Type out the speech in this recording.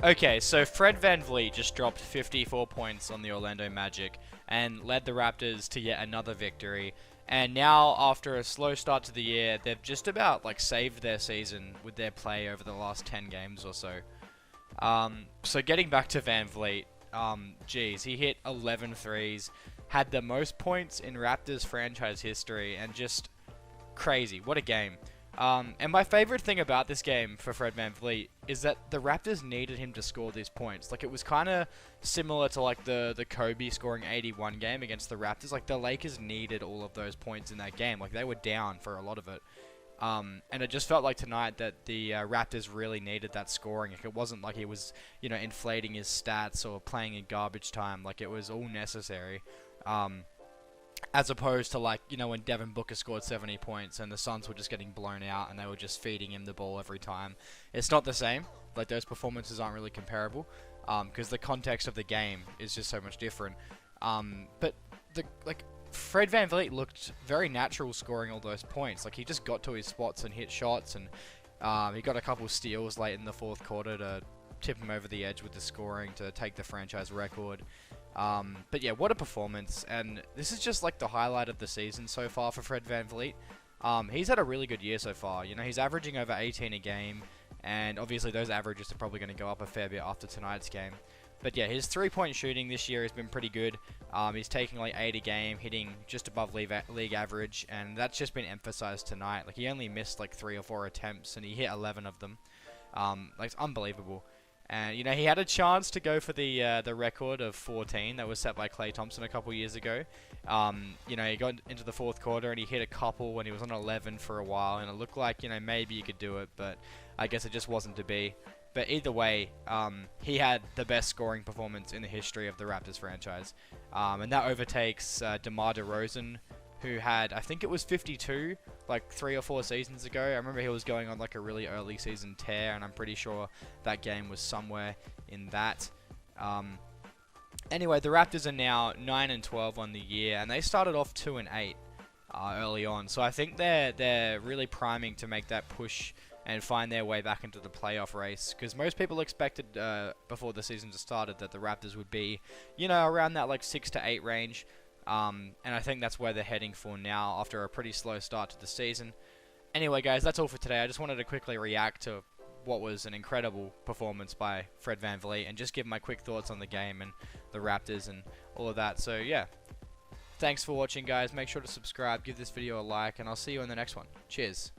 Okay, so Fred VanVleet just dropped 54 points on the Orlando Magic and led the Raptors to yet another victory. And now, after a slow start to the year, they've just about like saved their season with their play over the last 10 games or so. So getting back to VanVleet, geez, he hit 11 threes, had the most points in Raptors franchise history, and just crazy. What a game. And my favorite thing about this game for Fred VanVleet is that the Raptors needed him to score these points. Like, it was kind of similar to like the Kobe scoring 81 game against the Raptors. Like, the Lakers needed all of those points in that game. Like, they were down for a lot of it. And it just felt like tonight that the Raptors really needed that scoring. Like, it wasn't like he was, inflating his stats or playing in garbage time. Like, it was all necessary. As opposed to, like, when Devin Booker scored 70 points and the Suns were just getting blown out and they were just feeding him the ball every time. It's not the same. Like, those performances aren't really comparable because the context of the game is just so much different. But, Fred VanVleet looked very natural scoring all those points. Like, he just got to his spots and hit shots, and he got a couple steals late in the fourth quarter to tip him over the edge with the scoring to take the franchise record. But yeah, what a performance, and this is just like the highlight of the season so far for Fred VanVleet. He's had a really good year so far. He's averaging over 18 a game, and obviously those averages are probably going to go up a fair bit after tonight's game. But yeah, his three-point shooting this year has been pretty good. He's taking like 8 a game, hitting just above league average, and that's just been emphasized tonight. Like, he only missed like 3 or 4 attempts, and he hit 11 of them. Like, it's unbelievable. And, he had a chance to go for the record of 14 that was set by Klay Thompson a couple years ago. He got into the fourth quarter and he hit a couple when he was on 11 for a while, and it looked like, maybe you could do it, but I guess it just wasn't to be. But either way, he had the best scoring performance in the history of the Raptors franchise. And that overtakes DeMar DeRozan, who had, I think it was 52, like 3 or 4 seasons ago. I remember he was going on like a really early season tear, and I'm pretty sure that game was somewhere in that. Anyway, the Raptors are now 9-12 on the year, and they started off 2-8 early on. So I think they're really priming to make that push and find their way back into the playoff race, because most people expected before the season started that the Raptors would be, around that like 6-8 range. And I think that's where they're heading for now after a pretty slow start to the season. Anyway, guys, that's all for today. I just wanted to quickly react to what was an incredible performance by Fred VanVleet and just give my quick thoughts on the game and the Raptors and all of that. So, yeah. Thanks for watching, guys. Make sure to subscribe, give this video a like, and I'll see you in the next one. Cheers.